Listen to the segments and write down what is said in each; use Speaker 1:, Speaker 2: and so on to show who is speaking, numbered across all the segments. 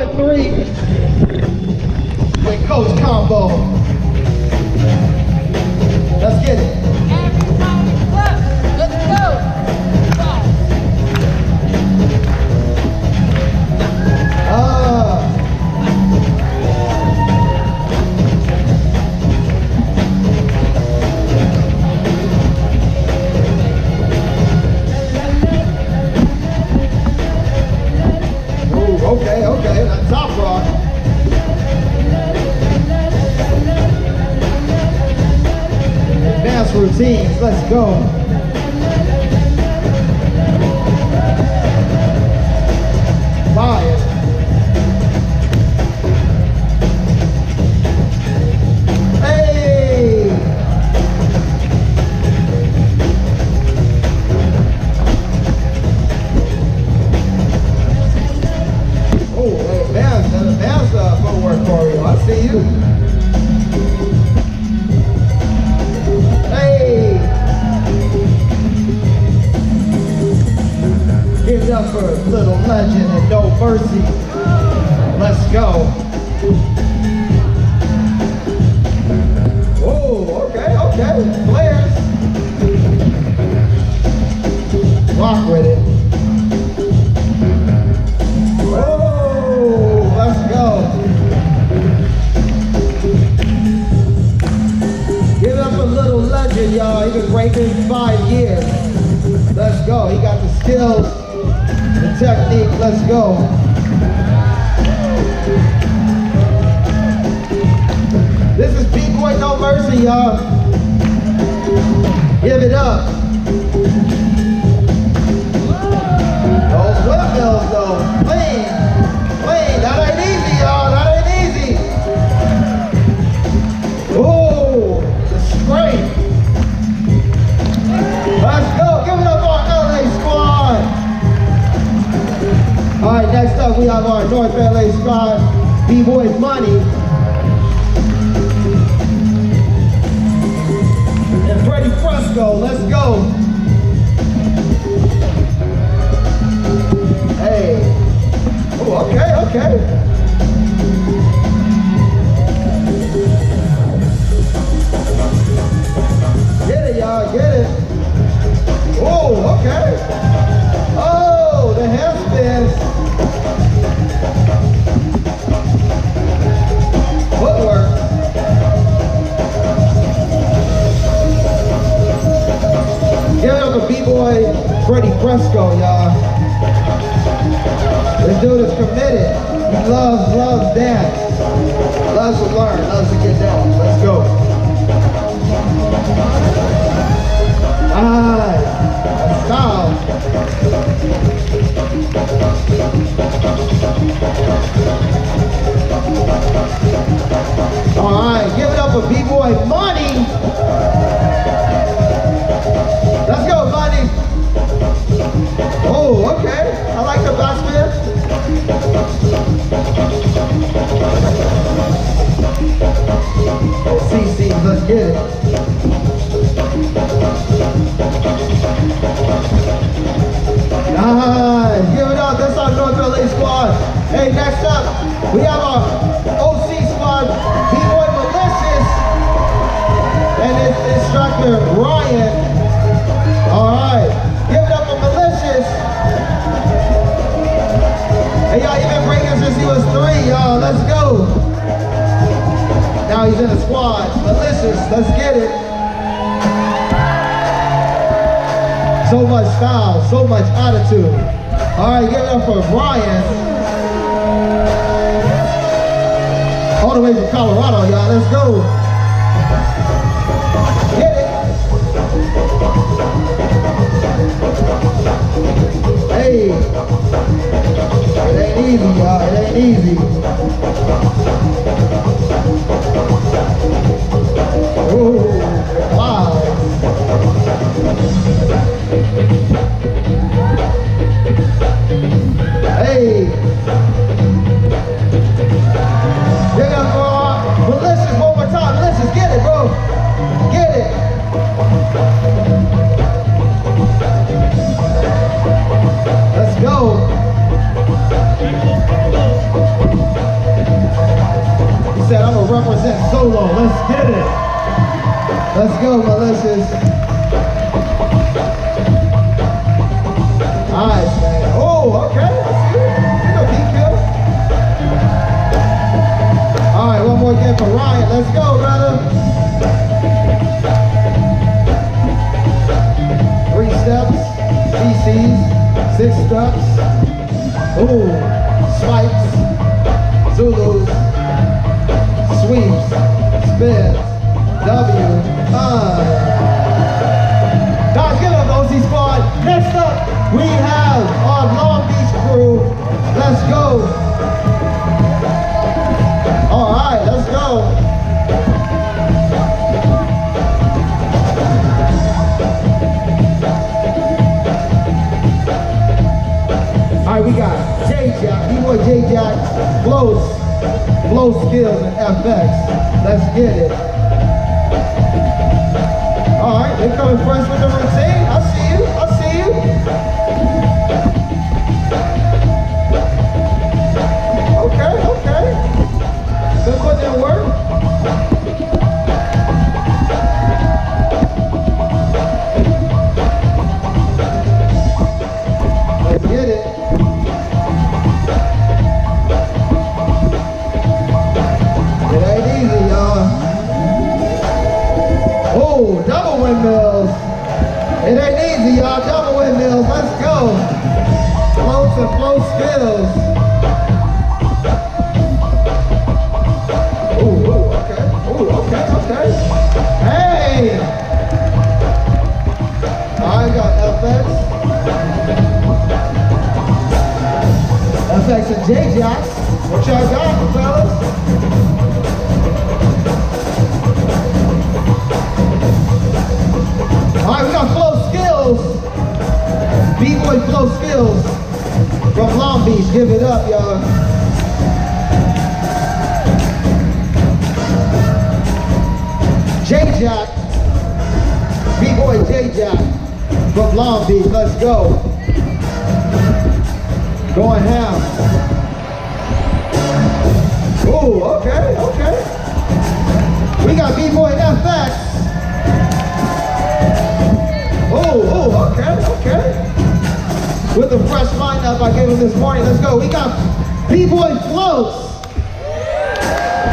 Speaker 1: Three with Coach Combo. Let's get it.
Speaker 2: Everybody clap. Let's go.
Speaker 1: Okay, that's top rock. Dance routines, let's go. Fire. Hey! Oh, hey, that's footwork for you. I see you. Hey! Give it up for Little Legend and No Mercy. Let's go. Oh, okay. Players. Rock with it. Oh, let's go. Give it up for Little Legend, y'all. He been breaking 5 years. Let's go. He got the skills, the technique. Let's go. This is B-Boy No Mercy, y'all. Give it up. Those windmills, though. Clean. That ain't easy, y'all. That ain't easy. Oh, the straight. Let's go. Give it up our LA squad. All right, next up we have our North LA squad, B-Boy Money. And Freddie Fresco, let's go. Hey. Oh, okay. Get it, y'all, get it. Oh, okay. Oh, the handspins. Footwork. Give it up to B-Boy Freddie Fresco, y'all. This dude is committed. He loves dance. Loves to learn, loves to get down. Let's go. Alright. Style. Alright, give it up for B-Boy Money. Let's go, Money. Oh, okay. I like the backspin. CC, let's get it. Nice. Give it up. That's our North LA squad. Hey, next up, we have our OC squad, B-Boy Malicious, and his instructor, Ryan. All right. Give it up for Malicious. Hey, y'all, he been breaking since he was 3, y'all. Let's go. Now he's in the squad. Malicious, let's get it. So much style, so much attitude. All right, give it up for Brian. All the way from Colorado, y'all. Let's go. Get it. Hey. It ain't easy, y'all. It ain't easy. Oh, wow. Hey. Give it up for Malicious one more time. Malicious, get it, bro. Get it. Let's go. said, I'm gonna represent solo. Let's get it. Let's go, malicious. Nice, man. Oh, okay. You know, DQ. All right, one more again for Ryan. Let's go, brother. 3 steps, CCs, 6 steps. Ooh, swipes, Zulus, sweeps, spins, W, Guys, give it up, OC Squad. Next up, we have our Long Beach crew. Let's go. All right, let's go. All right, we got J-Jack, B-Boy J-Jack, flow skills and FX. Let's get it. All right, they're coming first with the routine. I see you, I see you. Okay, okay. Good putting in work. Let's get it. It ain't easy, y'all. Oh, double windmills. It ain't easy, y'all. Double windmills. Let's go. Floats and flow skills. Ooh, okay. Ooh, okay, okay. Hey! I got FX. FX and J-Jack. What y'all got, fellas? All right, we got flow skills. B-Boy flow skills from Long Beach. Give it up, y'all. J-Jack. B-Boy J-Jack from Long Beach. Let's go. Going ham. Ooh, okay, okay. We got B-Boy FX. Oh, okay, okay. With the fresh lineup I gave him this morning, let's go. We got B-Boy Floats.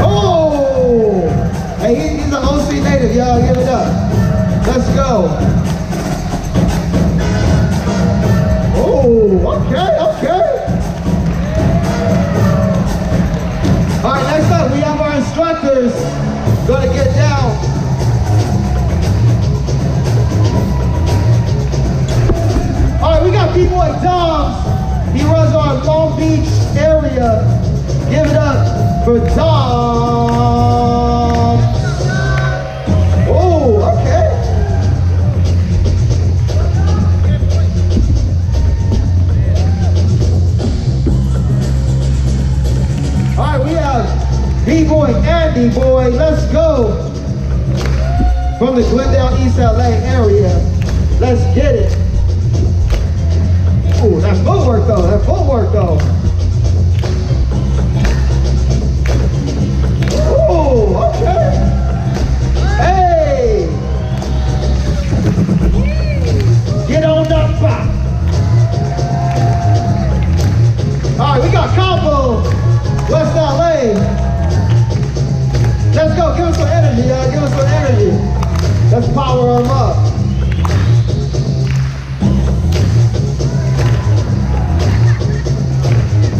Speaker 1: Oh! Hey, he's an OC native, y'all. Give it up. Let's go. Oh, okay, okay. All right, next up, we have our instructors gonna get down. All right, we got B-Boy Doms. He runs our Long Beach area. Give it up for Dom. Oh, okay. All right, we have B-Boy Andy Boy. Let's go. From the Glendale, East LA area. Let's get it. Ooh, that's footwork though, that's footwork though. Ooh, okay. Hey! Get on that back. All right, we got Combo, West LA. Let's go, give us some energy, y'all, give us some energy. Let's power them up.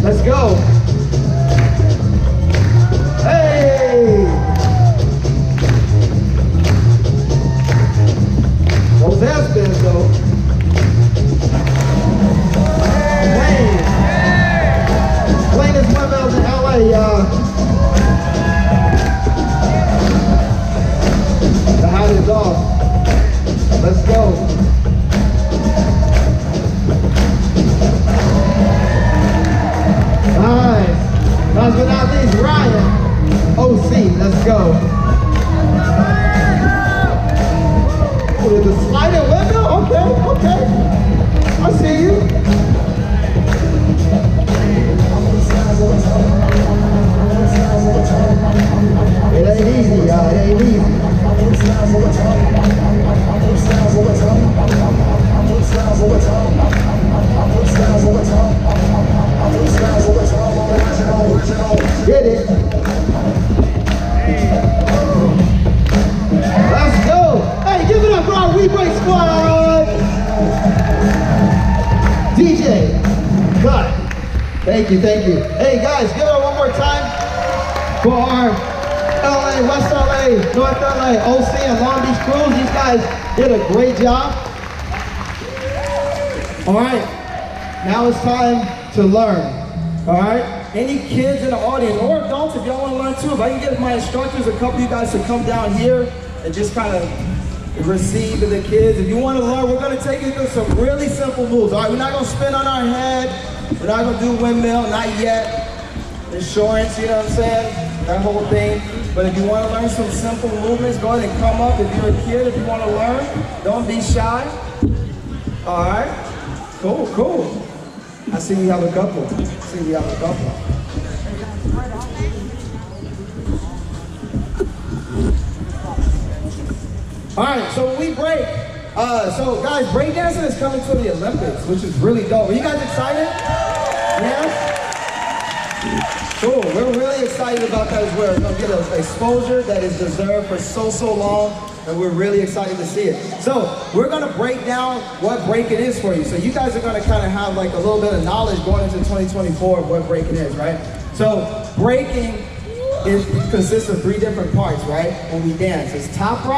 Speaker 1: Let's go. Hey! Those ass spins though. Hey! Cleanest windmills in LA, y'all. The hat is off. Let's go. Nice. Last but not least, Ryan. OC, let's go. With the sliding window? Okay, okay. I see you. Get it. Let's go. Hey, give it up for our WeBreak squad. DJ, cut. Thank you, thank you. Hey guys, give it up one more time for our LA, West LA, North LA, OC, and Long Beach crews. These guys did a great job. All right, now it's time to learn. All right, any kids in the audience or adults, if y'all want to learn too, if I can get my instructors, a couple of you guys to come down here and just kind of receive the kids. If you want to learn, we're going to take you through some really simple moves. All right, we're not going to spin on our head. We're not going to do windmill, not yet. Insurance, you know what I'm saying? That whole thing. But if you want to learn some simple movements, go ahead and come up. If you're a kid, if you want to learn, don't be shy. All right. Cool, cool. I see we have a couple. All right, so we break. So guys, breakdancing is coming to the Olympics, which is really dope. Are you guys excited? Yeah? Cool, we're really excited about that as well. We're gonna get an exposure that is deserved for so long, and we're really excited to see it. So we're gonna break down what breaking is for you. So you guys are gonna kind of have like a little bit of knowledge going into 2024 of what breaking is, right? So breaking consists of 3 different parts, right? When we dance, it's top right.